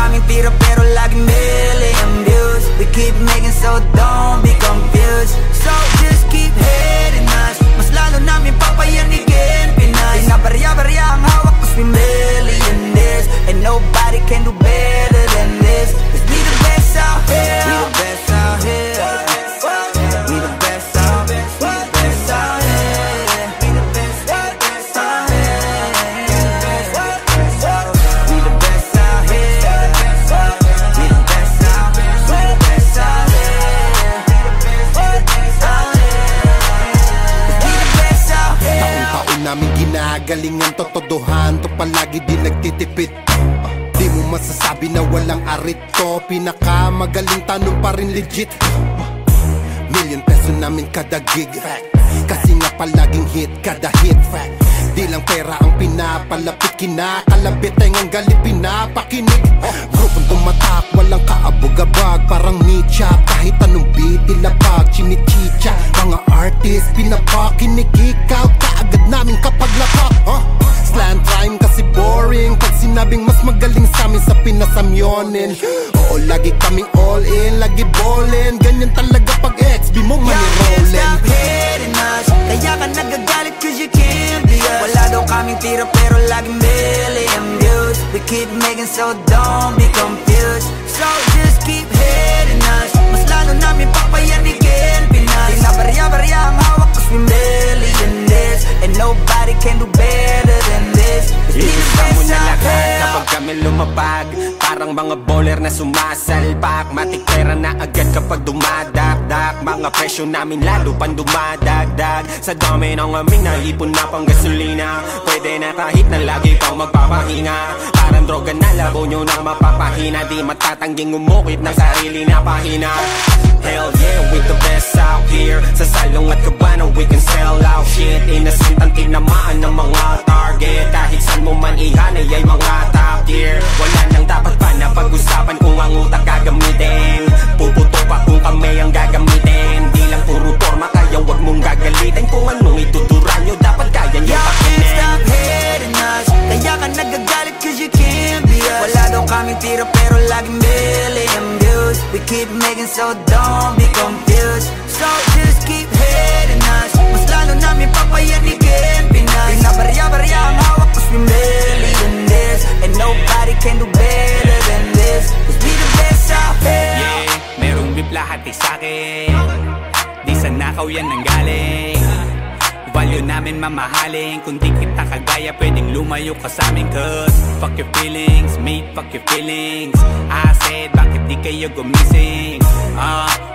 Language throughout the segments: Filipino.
kaming tira pero laging million views. We keep making so don't be confused. So just keep hating us, mas lalo namin papayanigin Pinas. Pinabarya-barya ang hawak cause we millionaires, and nobody can do better than this. Cause we the best out here, we the best out here. We the best out, we the best out here. We the best out here. We the best out here. We the best out, we the best out here. We the best out here. Taon-taon namin ginagalingan, totodohan to palagi di nagtitipid. Di mo masasabi na walang arito, pinakamagaling tanong pa rin legit. Million peso namin kada gig, kasi nga palaging hit kada hit. Di lang pera ang pinapalapit, kinakalabit ay ngang galit pinapakinig. Grupong tumatak, walang kaabog-abag, parang mecha, kahit anong beat ilapag, chinichicha. Mga artist pinapakinig, ikaw kaagad namin kapag lapak. Slant rhyme kasi boring, pag sinabing mas magaling sa amin sa pinasamyonin. Oo, lagi kaming all in, lagi ballin', ganyan talaga pag XB mo manirolin. Stop hating us, kaya ka nagagalit cause you can't be us. Wala daw kaming tira pero laging million views. We keep making so don't be confused. So just keep hating us, mas lalo namin papayanigin Pinas. Pinabarya-barya ang hawak cause we millionaires, and nobody can do better than this. Iisa mo na lahat kapag kami lumapag, parang mga bowler na sumasalpak. Matik pera na agad kapag dumadakdak, mga presyo namin lalo pang dumadagdag. Sa dami ng aming naipon na pang gasolina, pwede na kahit na lagi pang magpapahinga. Parang droga na labo nyo nang mapapahina, di matatangging umukit ng sarili na pahina. Hell yeah, we the best out here. Sa salong at kabana we can sell out shit. Innocent ang tinamaan ng mga target, kahit saan mo man ihanay ay mga top tier. Wala nang dapat pa na pag-usapan kung ang utak gagamitin. Puputo pa kung kami ang gagamitin. Di lang puro forma kaya wag mong gagalitin. Kung anong ituturan nyo dapat kaya nyo pakinin. Y'all can't stop hating us, kaya ka nagagalit cause you can't be us. Wala daw kaming tira pero laging million views. We keep making so don't be confused. So just keep hating us, mas lalo namin papayanigin Pinas. Pinabarya-barya ang hawak cause we millionaires, and nobody can do better than this. Cause we the best out here. Yeah, merong beef lahat sa'kin, di sa nakaw yan nanggaling. Value namin mamahalin, kung di kita kagaya pwedeng lumayo ka sa amin. Cause fuck your feelings, mate, fuck your feelings. I said bakit di kayo gumising,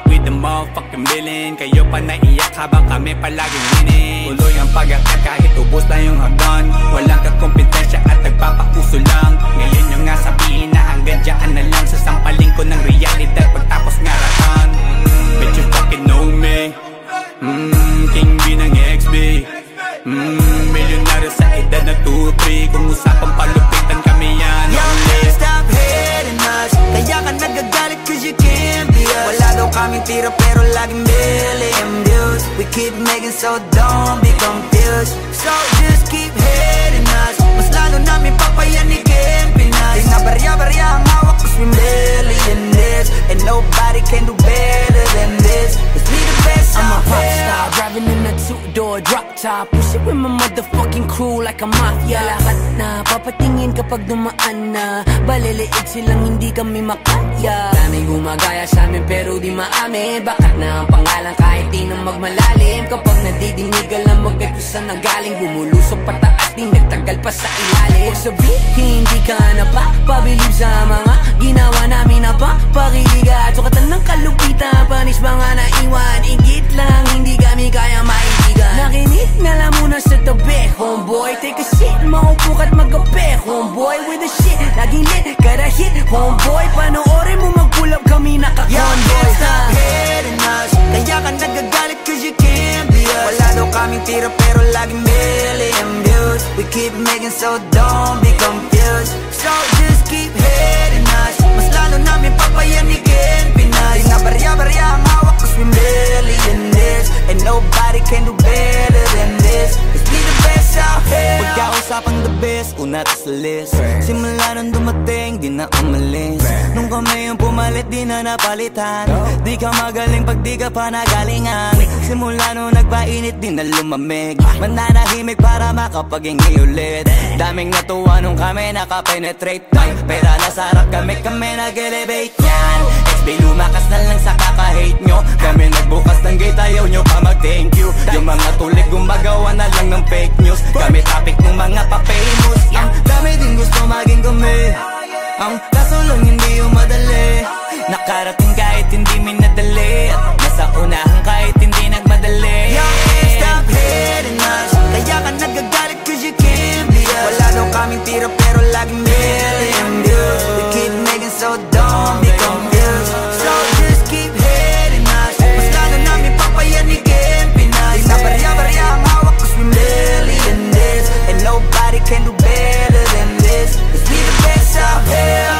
with the motherfucking villain. Kayo pa naiyak habang kami palaging winning. Tuloy ang pag-attack kahit ubos na yung hagdan. Walang kakompetensya at nagpapakuso lang. Ngayon yung nga sabihin na hanggang dyan na lang. Sasampaling ko ng realidad pagtapos ngarahan. Bet you fucking know me, King B ng XB, milyonaryo sa edad na 2-3. Kung usapang palupitan kami yan. Y'all can't stop hating us, kaya ka nagagalit cause you can't be us. Wala daw kaming tira pero laging million views. We keep making so don't be confused. So just keep hating us, mas lalo namin papayanigin Pinas. Pinabarya-barya ang hawak cause we millionaires, and nobody can do better than this. Cause we the best out here. I'm a pop star, driving in a two-door drop top, push it with my motherfucking crew like a mafia. Lahat na papatingin kapag dumaan na, baliliit silang hindi kami makaya. Daming gumagaya sa amin pero di maami, bakat na ang pangalan kahit di na magmalalim. Kapag nadidinig alam mo kahit kung saan nanggaling, bumulusok pataas di nagtagal pa sa ilalim. Huwag sabihin hindi ka na pa pabilib sa mga ginawa namin na pa pakiliga. Sukatan ng kalupitan, panis mga naiwan, igit lang hindi kami kaya maibigan. Nakinig na lang muna sa tabi, homeboy. Take a shit, maupo ka't magabi, homeboy. With the shit, laging lit, kada hit, homeboy. Panoorin mo mag-pull up kami naka-convoy. Y'all can't stop hating us, kaya ka nagagalit cause you can't be us. Wala daw kaming tira pero laging million views. We keep making so don't be confused. So just keep hating us, mas lalo namin papayanigin Pinas. Pinabarya-barya ang hawak cause we millionaires, and nobody can do better than this. Cause we the best out here. Pagkausapang the best, natin sa list. Simula nung dumating, di na umalis. Nung kami yung pumalit, di na napalitan. Di ka magaling pag di ka pa nagalingan. Simula nung nagpainit, di na lumamig. Mananahimik para makapaghingi ulit. Daming natuwa nung kami nakapenetrate. Pera nasa harap kami nag-elevate yan. XB lumakas na lang sa kaka-hate nyo. Kami nagbukas ng gate, ayaw nyo pa mag-thank you. Yung mga tulik gumagawa na lang ng fake news. Kami topic ng mga pa-famous. Ang dami din gusto maging kami. Ang kaso lang hindi yung madali. Nakarating kahit hindi minadali. At nasa unahan kahit hindi nagmadali. Stop hating us. Kaya ka nagagalit cause you can't be us. Wala daw kaming tira pero laging million views. We keep making so don't be confused. So just keep hating us. Mas lalo namin papayanigin Pinas. Di na barya-barya ang hawak cause we million this. And nobody can do better than this. Cause we the best out here.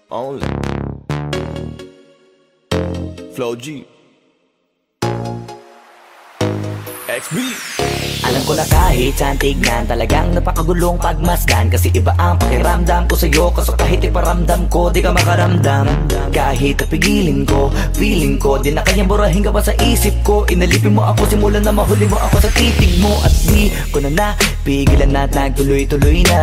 Only Flow G XB. Alam ko na kahit saan tignan, talagang napakagulong pagmasdan. Kasi iba ang pakiramdam ko sa'yo, kaso kahit iparamdam ko, di ka makaramdam. Kahit napigilin ko, feeling ko, di na kayang burahin ka pa sa isip ko. Inalipin mo ako, simulan na mahuli mo ako sa titig mo. At di ko na napigilan na nagtuloy-tuloy na.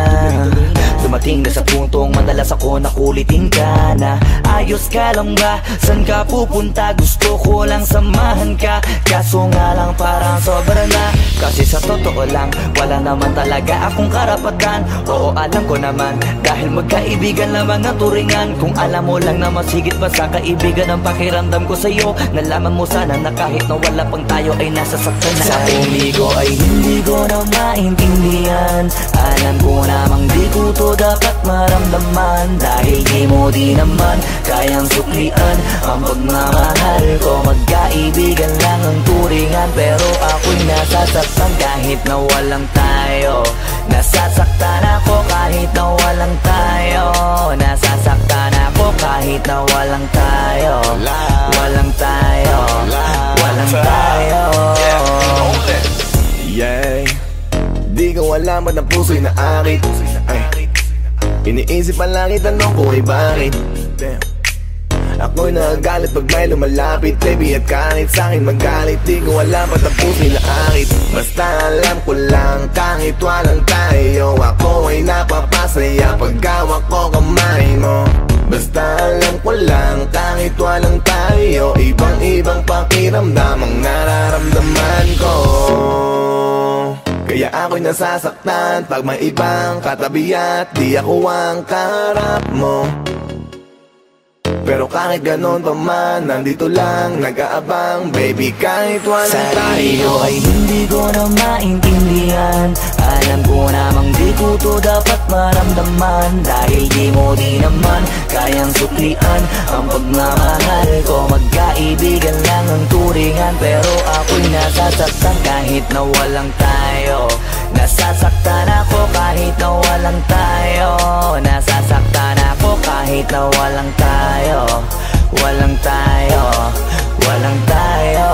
Dumating na sa puntong madalas ako nakulitin ka na. Ayos ka lang ba? San ka pupunta? Gusto ko lang samahan ka. Kaso nga lang parang sobra na. Kasi sa totoo lang, wala naman talaga akong karapatan. Oo, alam ko naman, dahil magkaibigan lamang ang turingan. Kung alam mo lang na mas higit pa sa kaibigan ang pakiramdam ko sa'yo, nalaman mo sana na kahit na wala pang tayo ay nasasaktan na. Sa pumigo ay hindi ko na maintindihan. Alam ko namang di ko to dapat maramdaman. Dahil di mo di naman kayang suklian ang pagmamahal ko. Magkaibigan lang ang turingan, pero ako'y nasasaktan kahit na walang tayo. Nasasaktan ako kahit na walang tayo. Nasasaktan ako kahit na walang tayo. Walang tayo. Walang tayo. Yeah. Di ko alam ba't ang puso'y naakit. Iniisip ang langit, tanong ko ay bakit. Ako'y nagagalit pag may lumalapit. Baby at kahit sa'kin magalit, di ko alam ba't ang puso'y naakit. Basta alam ko lang kahit walang tayo, ako ay napapasaya pag hawak ko kamay mo. Basta alam ko lang kahit walang tayo, ibang-ibang pakiramdam ang nararamdaman ko. Kaya ako'y nasasaktan pag may ibang katabi at di ako ang kaharap mo. Pero kahit ganon pa man, nandito lang nag-aabang. Baby, kahit walang tayo. Sarili ko ay hindi ko na maintindihan. Alam ko namang di ko to dapat maramdaman. Dahil di mo di naman kayang suklian ang pagmamahal ko. Magkaibigan lang ang turingan, pero ako'y nasasaktan kahit na walang tayo. Nasasaktan ako kahit na walang tayo. Nasasaktan ako kahit na walang tayo. Walang tayo. Walang tayo.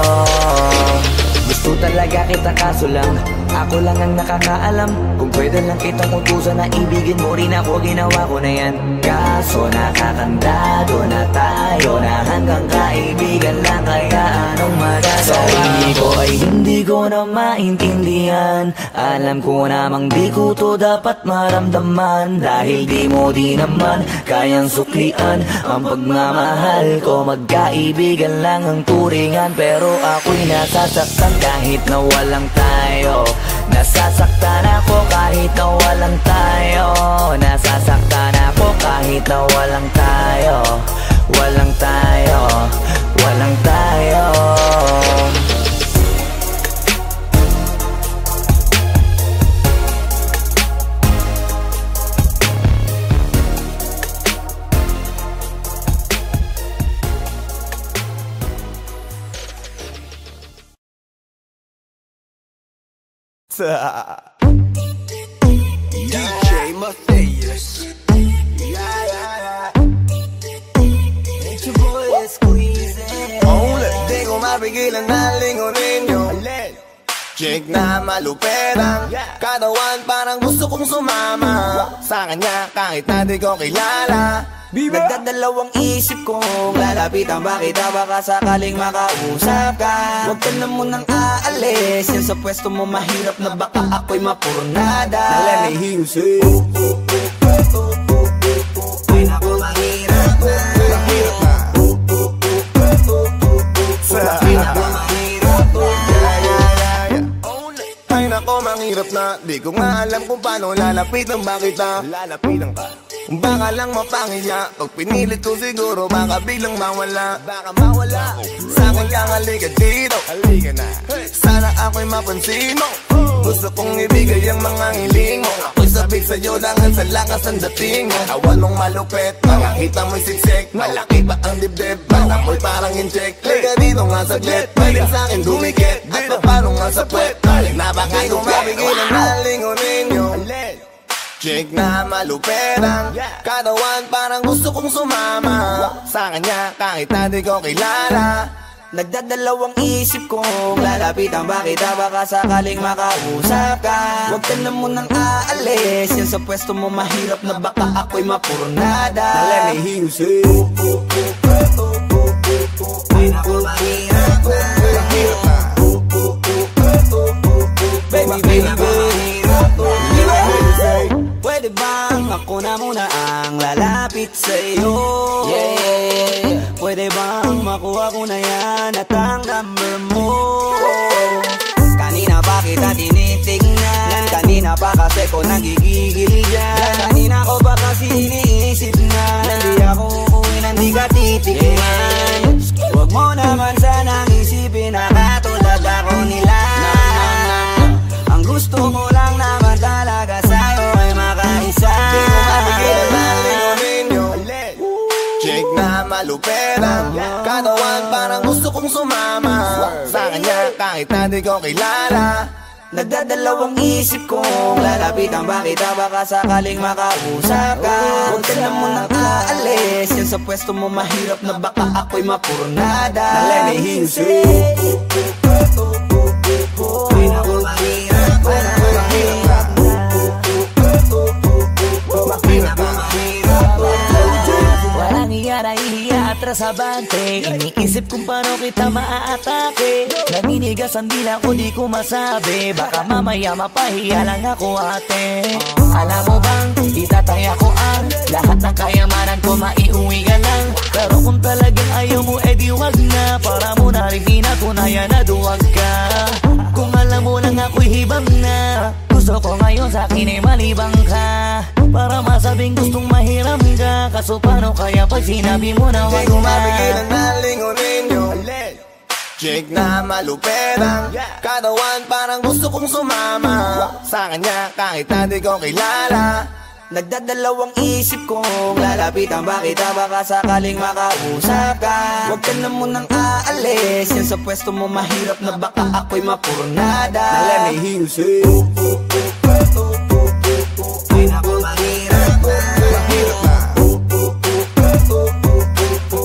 Gusto talaga kita kaso lang ako lang ang nakakaalam. Kung pwede lang kitang utusan na ibigin mo rin ako, ginawa ko na yan. Kaso nakakandado na tayo na hanggang kaibigan lang, kaya anong magagawa? Sarili ko ay hindi ko na maintindihan. Alam ko namang di ko to dapat maramdaman, dahil di mo di naman kayang suklian ang pagmamahal ko. Magkaibigan lang ang turingan, pero ako'y nasasaktan kahit na walang tayo. Nasasaktan ako kahit na walang tayo. Nasasaktan ako kahit na walang tayo. Walang tayo, walang tayo. DJ Matthias. It's your boy, Squeezy. Di ko mapigilan na lingunin yung chick na maluperang katawan, parang gusto kong sumama sa kanya kahit na di ko kilala. Nagdadalawang isip kong lalapitan ba kita, baka sakaling makausap ka. Huwag ka na munang aalis, yan sa pwesto mo mahirap na baka ako'y mapurnada. Let me hear you say, ay naku, mahirap na. mahirap na. Ay naku, mahirap na. Ay nako, mahirap na. Di ko nga alam kung paano lalapitan ba kita. Lalapitan ka, baka lang mapangiya. Pag pinilit ko siguro baka biglang mawala. Baka mawala. Sa akin kang halika dito, halika na. Sana ako'y mapansin mo. Gusto kong ibigay ang mga hiling mo. Ako'y sabik sa'yo langan sa lakas ang dating mo. Awan mong malupet, makakita mo'y siksik. Malaki ba ang dibdib, baka mo'y parang incheck. Liga dito nga saglit, pwede sa'kin dumikit. At paano nga sa puwet, napakay kong mapigilan na lingunin nyo. Chick na maluperang katawan, parang gusto kong sumama sa kanya kahit na di ko kilala. Nagdadalawang isip kong lalapitan ba kita, baka sakaling makausap ka. Huwag ka na munang aalis, yan sa pwesto mo mahirap na baka ako'y mapurnada. Let me hear you say, ay naku, mahirap na. mahirap na. Baby, baby, mahirap na. Pwede bang ako na muna ang lalapit sa'yo? Yeah. Pwede bang makuha ko na yan at ang number mo? Kanina pa kita tinitignan, kanina pa kasi ko nagigigil dyan. Kanina ko pa kasi iniisip na hindi ako uuwi nang di ka titignan. Huwag mo naman sanang isipin na katulad ako nila. Ang gusto ko lang naman talaga sa'yo ay makaisa. Di ko mapigilan na lingunin yung chick na maluperang katawan, parang gusto kong sumama sa kanya kahit na di ko kilala. Nagdadalawang isip kong lalapitan ba kita, baka sakaling makausap ka. Huwag ka na munang aalis, yan sa pwesto mo mahirap na baka ako'y mapurnada. Let me hear you say, ay naku, mahirap na. mahirap na. Mahirap na. Walang iya na ihiya atras abante. Iniisip kung paano kita maaatake. Naninigas ang dila ko, di ko masabi. Baka mamaya mapahiya lang ako, ate. Alam mo bang, itataya ko ang lahat ng kayamanan ko, maiuwi ka lang. Pero kung talagang ayaw mo, edi wag na. Para mo na rin pinatunayan na duwag ka. Kung alam mo lang ako'y hibang na. Gusto ko ngayon sa'kin ay malibang ka, para masabing gustong mahiram ka. Kaso paano kaya pag sinabi mo na wag Di ko na? mapigilan na lingunin yung chick na maluperang katawan, parang gusto kong sumama sa kanya kahit na di ko kilala. Nagdadalawang isip kong lalapitan ba kita, baka sakaling makausap ka. Huwag ka na munang aalis, yan sa pwesto mo mahirap na baka ako'y mapurnada. Let me hear you say, ay naku, mahirap na. mahirap na.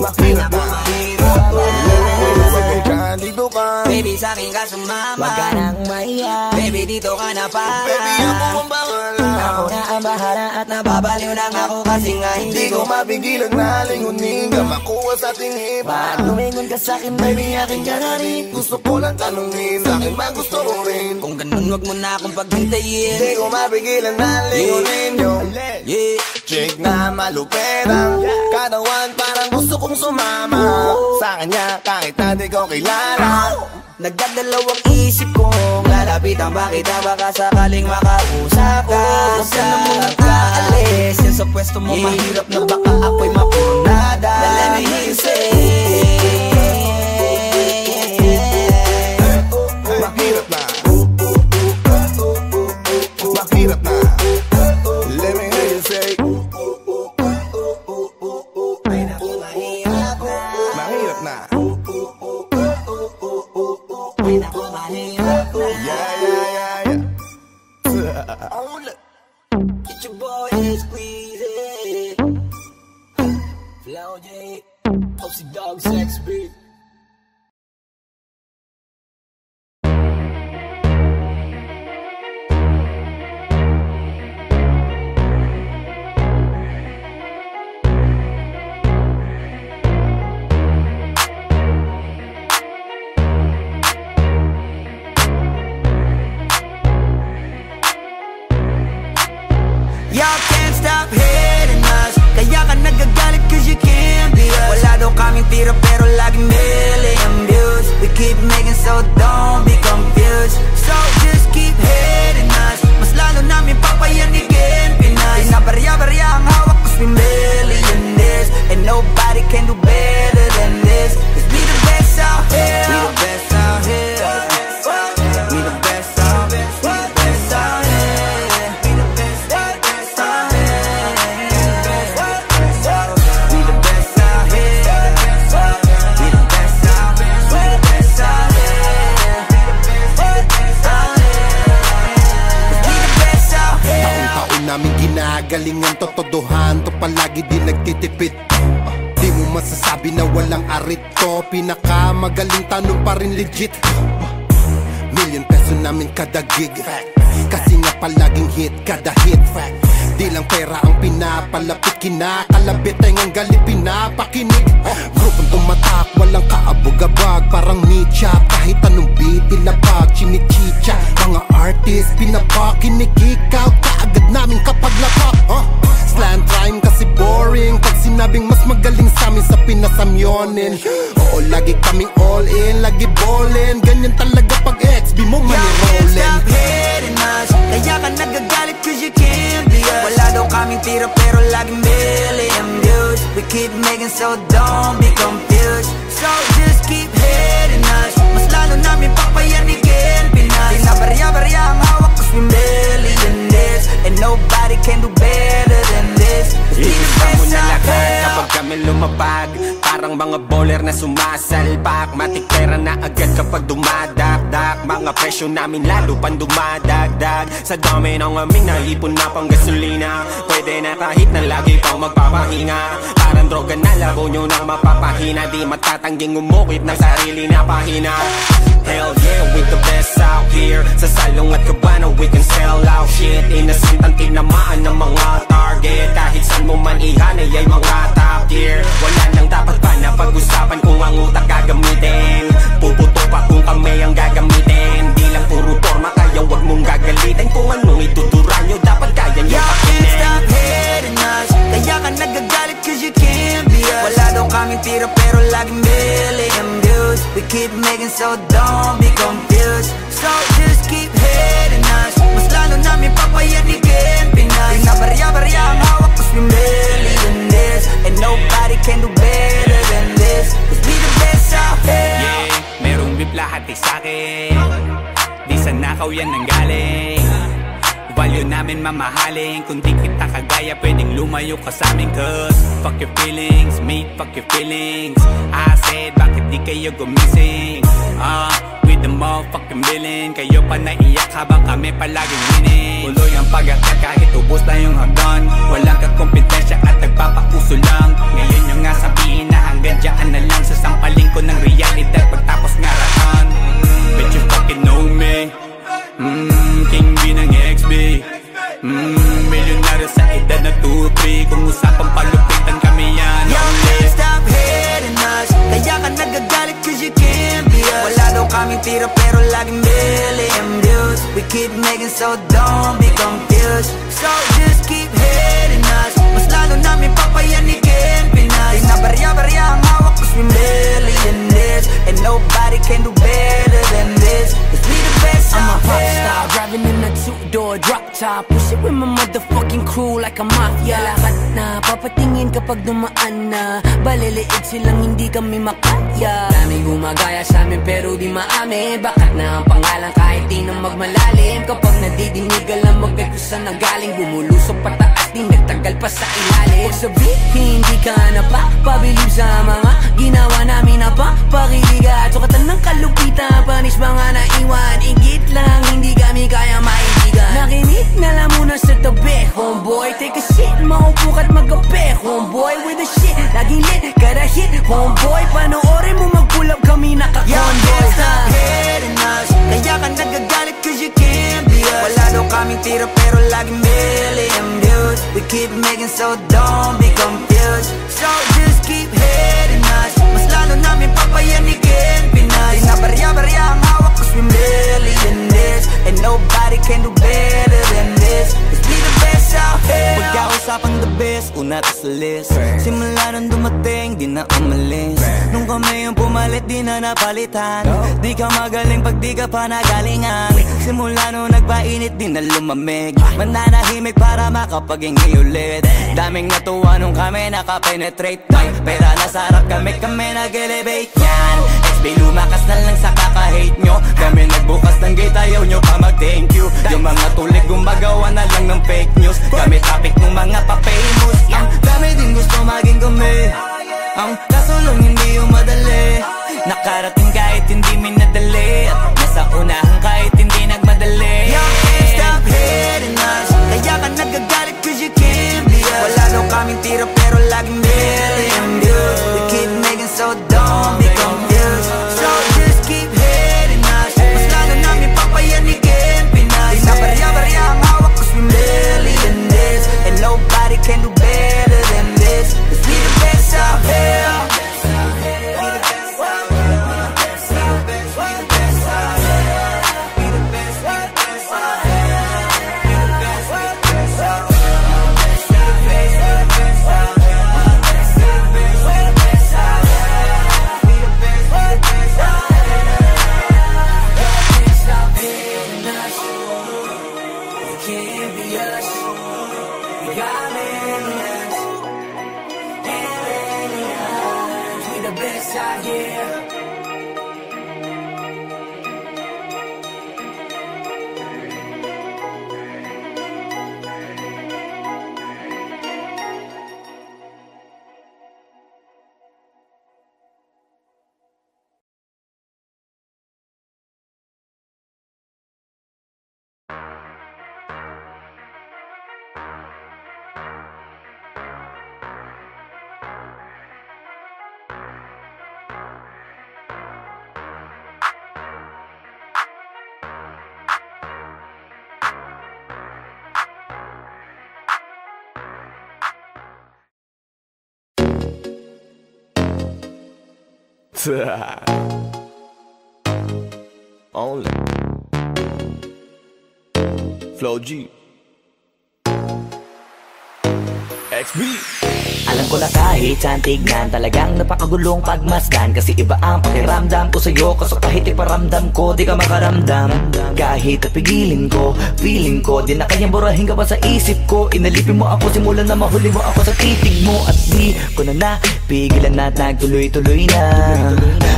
Mahirap na. Mahirap na. Sige ka, dito ka. Baby, sa'kin ka sumama. Wag ka nang maiyak, baby dito ka na para. Baby ako ang bahala. Ako na ang bahala at nababaliw lang ako kasi nga Hindi ko mapigilan na lingunin ka makuha sa ating iba. Pag lumingon ka sa'kin, baby, akin ka na rin. Gusto ko lang tanungin, sa'kin ba gusto mo rin? Kung ganun wag mo na akong paghintayin. Hindi ko mapigilan na lingunin yung chick na malupit ang katawan, parang gusto kong sumama sa kanya kahit na di ko kilala. Nagdadalawang isip kong lalapitan ba kita, baka sakaling makausap ka. Huwag ka na muna kaalis, yan sa pwesto mo mahirap na baka ako'y mapurnada. Let me hear you say mahirap na, mahirap na. Let me hear you say mahirap na. Yeah. get your boy and squeeze it. Flow J, Popsy Dog Sex Beat. Y'all can't stop hating us, kaya ka nagagalit cause you can't be us. Wala daw kaming tira pero laging million views. We keep making so don't be confused. So just keep hating us, mas lalo namin papayanigin Pinas. Pinabarya-barya ang hawak cause we millionaires, and nobody can do better than this. Cause we the best out here, we the best out here. We the best out here, we the best out here. Namin ginagalingan totodohan to, palagi di nagtitipid. Di mo masasabi na walang arit to, pinakamagaling tanong pa rin legit. Million peso namin kada gig, kasi nga palaging hit kada hit. Di lang pera ang pinapalapit, kinakalabit ay ngang galit pinapakinig. Grupong tumatak, walang kaabog-abag, parang Nietzsche. Kahit anong beat, ilapag, chinichicha. Mga artist, pinapakinig, ikaw kaagad namin kapag lapak. Slant rhyme kasi boring, pag sinabing mas magaling sa amin sa pinasamyonin. Oo, lagi kaming all in, lagi ballin'. Ganyan talaga pag XB mo manirolin. Stop hating us, kaya ka nagagalit cause you can't be us. Wala daw kaming tira pero laging million views. We keep making so don't be confused. So just keep hating us, mas lalo namin papayanigin Pinas. Pinabarya-barya ang hawak cause we millionaires, and nobody can do better than this. Iisa mo na lahat kapag kami lumapag, parang mga bowler na sumasalpak. Matik pera na agad kapag dumadakdak, mga presyo namin lalo pang dumadagdag. Sa dami ng aming naipon na pang gasolina, pwede na kahit na lagi pang magpapahinga. Parang droga na laro nyo nang mapapahina, di matatangging umukit ng sarili na pahina. Hell yeah, we the best out here. Sa Salong at Cabana we can sell out shit. Innocent ang tinamaan ng mga target, kahit saan mo man ihanay ay mga top tier. Wala nang dapat pa na pag-usapan kung ang utak gagamitin. Puputo pa kung kami ang gagamitin. Di lang puro forma kaya wag mong gagalitin. Kung anong itutura nyo dapat kaya nyo y'all pakinin. can't stop hating us, kaya ka nagagalit cause you can't be us. Wala daw kaming tira pero laging million views. We keep making so don't be confused. So just keep hating us, mas lalo namin papayanigin Pinas. Pinabarya-barya ang hawak cause we millionaires, and nobody can do better than this. Cause we the best out here. Yeah, merong bibla hati sa'kin, di sa nakaw yan nanggaling. Value namin mamahalin, kung di kita kagaya pwedeng lumayo ka sa'min. Cause fuck your feelings, mate, fuck your feelings. I said bakit di kayo gumising, with the motherfucking villain. Kayo pa naiyak habang kami palaging winning. Tuloy ang pag-akat kahit ubos na yung hagdan. Walang kakompetensya at nagpapakuso lang. Ngayon yung nga sabihin na hanggang dyan na lang. Sasampaling ko ng realidad pagtapos ngaraan. Bitch you fuck tira pero laging million views. We keep making so don't be confused. So just keep hating us, mas lalo namin papayanikin Pinas. Di na barya-barya ang hawak cause we millionaires, and nobody can do better than this, cause we the best I'm a out pop here. star, driving in a two-door drop top. Push it with my motherfucking crew like a mafia. Lahat na papatingin kapag dumaan na, baliliit silang hindi kami makaya. Daming gumagaya sa amin pero di maamin. Bakat na ang pangalan kahit di na magmalalim. Kapag nadidinig alam agad kung saan nagaling. Bumulusok pataas di nagtagal pa sa ilalim. Huwag sabihin hindi ka napapabilib sa mga ginawa namin na papakiliga. Sukatan ng kalupitan, panis mga naiwan. Igit lang, hindi kami kaya maibigan. Nakinig na lang muna sa tabi, homeboy. Take a shit, maupo ka't magabi, homeboy. With the shit, laging lit, kada hit, homeboy. Panoorin mo mag-pull up kami naka-convoy. Stop hating us, kaya ka nagagalit cause you can't be us. Wala daw kaming tira pero laging million views. We keep making so don't be confused. So just keep hating us, mas lalo namin papayanikin Pinas. Di na barya-barya ang hawak cause we millionaires, and nobody can do better than this, cause we the best out here. Pagkausapang the best, una to sa list. Simula nung dumating, di na umalis. Nung kami yung pumalit, di na napalitan. Di ka magaling pag di ka pa nagalingan. Simula nung nagpainit, di na lumamig. Mananahimik para makapaghingi ulit. Daming natuwa nung kami nakapenetrate. May pera na sarap kami nag-elevate yan. XB lumakas na lang sa kaka-hate nyo. Kami nagbukas ng gate, ayaw nyo pa mag-thank you. Yung mga tulig gumagawa na lang ng fake news. Kami topic ng mga pa-famous. Ang dami din gusto maging kami. Ang kaso lang hindi yung madali. Nakarating kahit hindi minadali. At nasa unahan kahit hindi nagmadali. Stop hating us, kaya ka nagagalit cause you can't be us. Wala daw kaming tira pero laging million views. We keep making so don't be confused. So just keep hating us, mas lalo namin papayanikin Pinas. Di na barya-barya ang hawak cause we millionaires, and nobody can do better than this, cause we the best out here. Only Flow G XB. Alam ko na kahit saan tignan, talagang napakagulong pagmasdan. Kasi iba ang pakiramdam ko sa'yo, kaso kahit iparamdam ko, di ka makaramdam. Kahit napigilin ko, feeling ko, di na kayang burahin ka pa sa isip ko. Inalipin mo ako, simulan na mahuli mo ako sa titig mo. At di ko na napigilan na nagtuloy-tuloy na.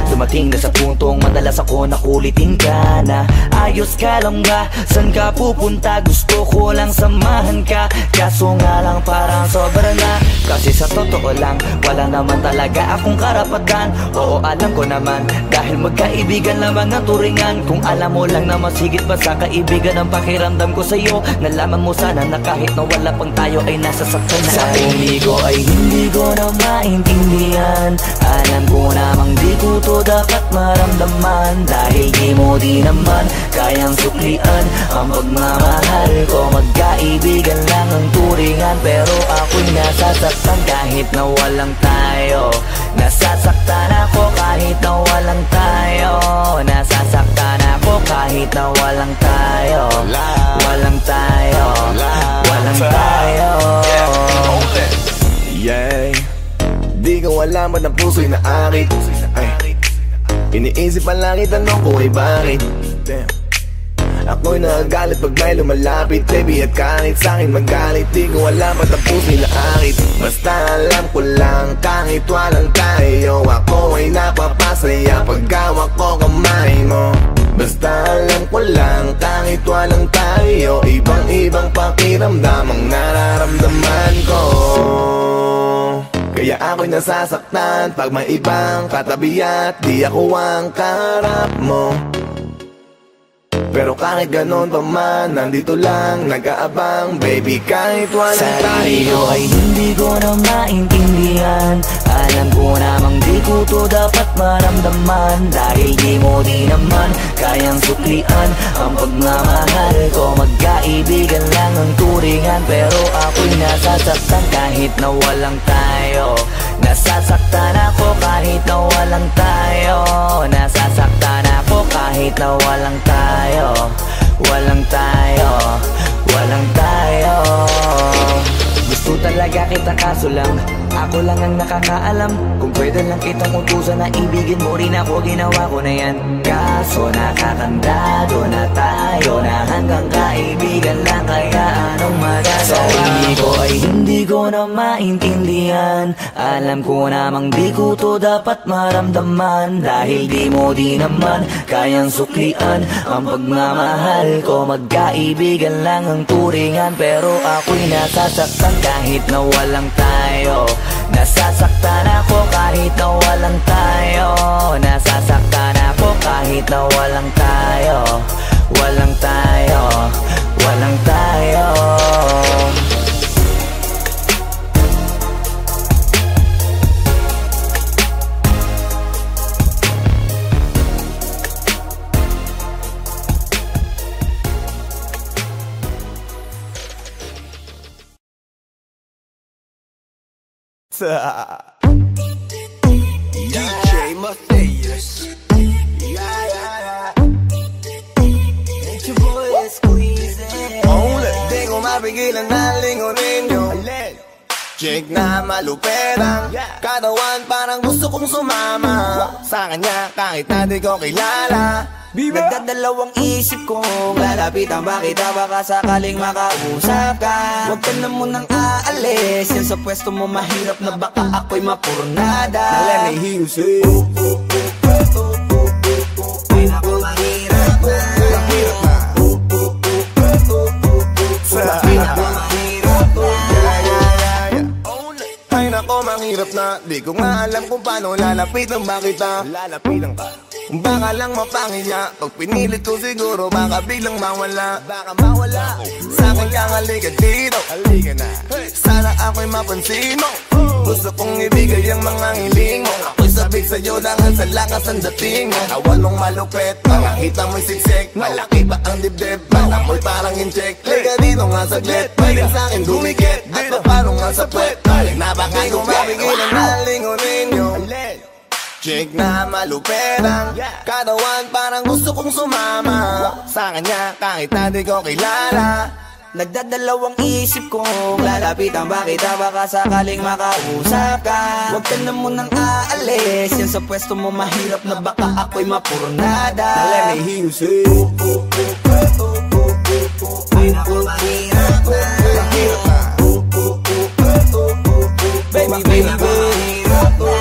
Dumating na sa puntong madalas ako nakulitin ka na. Ayos ka lang ba? San ka pupunta? Gusto ko lang samahan ka. Kaso nga lang parang sobra na. Kasi sa totoo lang, wala naman talaga akong karapatan. Oo, alam ko naman, dahil magkaibigan lamang ang turingan. Kung alam mo lang na masigit pa sa kaibigan ang pakiramdam ko sa'yo, nalaman mo sana na kahit na wala pang tayo ay nasasaktan na. Sa umigo ay hindi ko na maintindihan. Alam ko namang di ko to dapat maramdaman. Dahil di mo di naman kayang suklian ang pagmamahal ko. Magkaibigan lang ang turingan, pero ako'y nasasaktan kahit na walang tayo. Nasasaktan ako kahit na walang tayo. Nasasaktan puso'y naakit. Iniisip ang langit, tanong ko ay bakit? Ako'y nagagalit pag may lumalapit, baby, at kahit sa'kin magalit, di ko alam ba't ang puso'y naakit. Basta alam ko lang, kahit walang tayo, ako ay napapasaya pag hawak ko kamay mo. Basta alam ko lang, kahit walang tayo, ibang-ibang pakiramdam ang nararamdaman ko. Kaya ako'y nasasaktan pag may ibang katabi at di ako ang kaharap mo. Pero kahit ganon pa man, nandito lang, nag-aabang, baby, kahit walang tayo. Ay hindi ko na maintindihan, alam ko namang di ko to dapat maramdaman. Dahil di mo di naman kayang suklian ang pagmamahal ko. Magkaibigan lang ang turingan, pero ako'y nasasaktan kahit na walang tayo. Nasasaktan ako kahit na walang tayo. Nasasaktan ako kahit na walang tayo. Walang tayo, walang tayo. Gusto talaga kita kaso lang ako lang ang nakakaalam. Kung pwede lang kitang utusan na ibigin mo rin ako, ginawa ko na yan. Kaso nakakandado na tayo na hanggang kaibigan lang, kaya anong magagawa? Sarili ko ay hindi ko na maintindihan, alam ko namang di ko to dapat maramdaman. Dahil di mo di naman kayang suklian ang pagmamahal ko. Magkaibigan lang ang turingan, pero ako'y nasasaktan kahit na walang tayo. Nasasaktan ako kahit na walang tayo. Nasasaktan ako kahit na walang tayo. Walang tayo, walang tayo. DJ Matthias. It's your boy Squeeze. Di ko mapigilan na lingunin yung chick na maluperang katawan, parang gusto kong sumama sa kanya kahit na di ko kilala. Nagdadalawang isip kong lalapitan ba kita, baka sakaling makausap ka. Huwag ka na munang aalis, yan sa pwesto mo mahirap na baka ako'y mapurnada. Now let me hear you say Ay naku, mahirap na. mahirap na. Ay nako, mahirap na. Di ko nga alam kung paano lalapitan ba kita. Lalapitan ka, baka lang mapanginya. Pag pinilit ko siguro baka biglang mawala. Baka mawala. Sa akin kang halika dito, halika na. Sana ako'y mapansin mo. Gusto kong ibigay ang mga hiling mo. Ako'y sabik sa'yo dahil sa lakas ang dating mo. Awan mong malupet, makakita mo'y siksik. Malaki ba ang dibdib, bala mo'y parang incheck. Liga dito nga saglit, pwede sa'kin dumikit. At paano nga sa puwet, na baka kung mapigilan na lingunin yung chick na maluperang katawan, parang gusto kong sumama sa kanya kahit na di ko kilala. Nagdadalawang isip kong lalapitan ba kita, baka sakaling makausap ka. Huwag ka na munang aalis, yan sa pwesto mo mahirap na baka ako'y mapurnada. Now let me hear you say Ay naku, mahirap na. mahirap na. Baby, baby, mahirap na.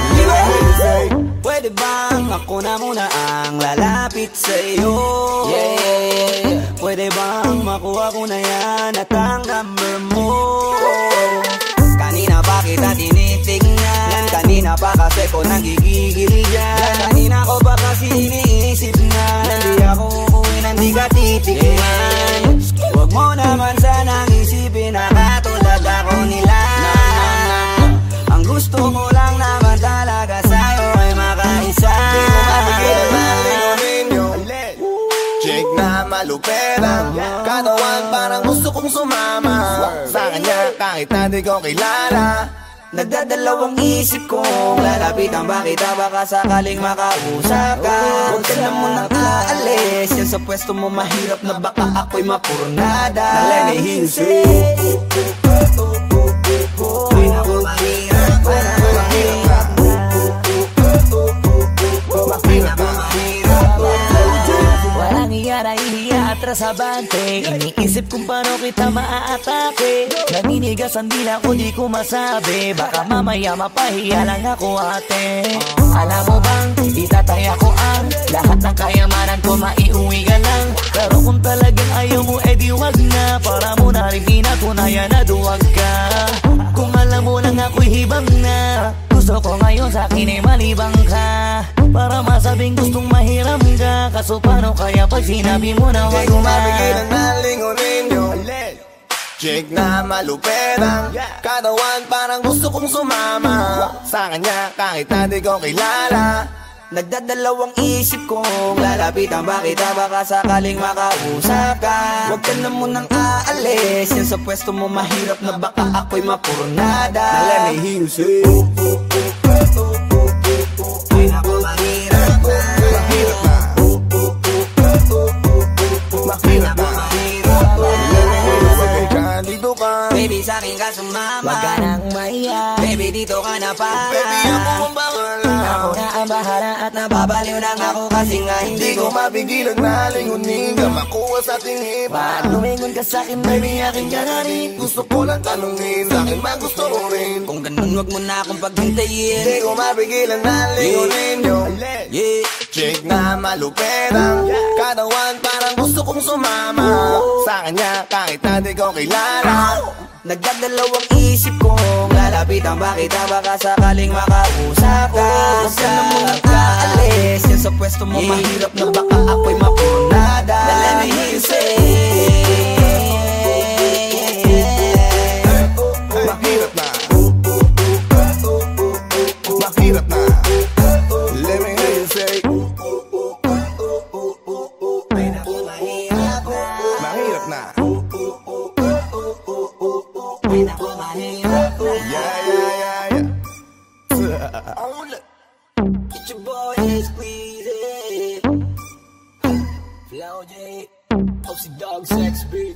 Pwede bang ako na muna ang lalapit sa'yo? Yeah. Pwede bang makuha ko na yan at ang number mo? Kanina pa kita tinitingnan, kanina pa kasi ko nagigigil dyan. Kanina ko pa kasi iniisip na hindi ako uuwi nang di ka titikman. Huwag mo naman sanang isipin na katulad ako nila. Ang gusto mo lang naman talaga sa'yo ay makaisa. Di ko mapigilan na lingunin yung chick na maluperang katawan, parang gusto kong sumama sa kanya kahit na di ko kilala. Nagdadalawang isip kong lalapitan ba kita, baka sakaling makausap ka. Huwag ka na munang aalis, yan sa pwesto mo mahirap na baka ako'y mapurnada. Now let me hear you say Ay naku, mahirap na. nasa bante, iniisip kung paano kita maaatake. Naninigas ang dila ko, di ko masabi, baka mamaya mapahiya lang ako ate. Alam mo bang, itataya ko ang lahat ng kayamanan ko, maiuwi ka lang. Pero kung talagang ayaw mo, edi wag na, para mo na rin pinatunayan na duwag ka. Kung alam mo lang ako'y hibang na, gusto ko ngayon sa akin ay malibang ka, para masabing gustong mahiram ka. Kaso paano kaya pag sinabi mo na wag na? Di ko mapigilan na lingunin yung chick na malupetang katawan, parang gusto kong sumama sa kanya kahit na di ko kilala. Nagdadalawang isip kong lalapitan ba kita, baka sakaling makausap ka. Huwag ka na munang aalis, yan sa pwesto mo mahirap na baka ako'y mapurnada. Now let me hear you say Ay naku, mahirap na. mahirap na, mahirap na. Dito ka, Baby, sa'kin ka sumama. Wag ka nang maiyak, Baby, dito ka na para. baby ako ang bahala. ako na ang bahala at Nababaliw lang ako kasi nga Di hindi ko ko mapigilan na lingunin ka, makuha sa ating hipa. Ba't lumingon ka sa'kin, baby, aking ganarin? Gusto ko lang tanungin, sa'kin ba gusto mo rin? Kung ganun wag mo na akong paghintayin. Di ko mapigilan na lingunin yung Yeah. chick na malupetang katawan, parang gusto kong sumama sa kanya kahit na di ko kilala. Nagdadalawang isip kong lalapitan ba kita, baka sakaling makausap ka. Huwag ka na munang aalis, yan sa pwesto mo mahirap na baka ako'y mapurnada. Now let me hear you say Mahirap na, mahirap na. Let me hear you say mahirap na. Yeah, yeah, yeah, yeah. Get your boy squeeze it. Flow J, Posey Dog Sex Beat.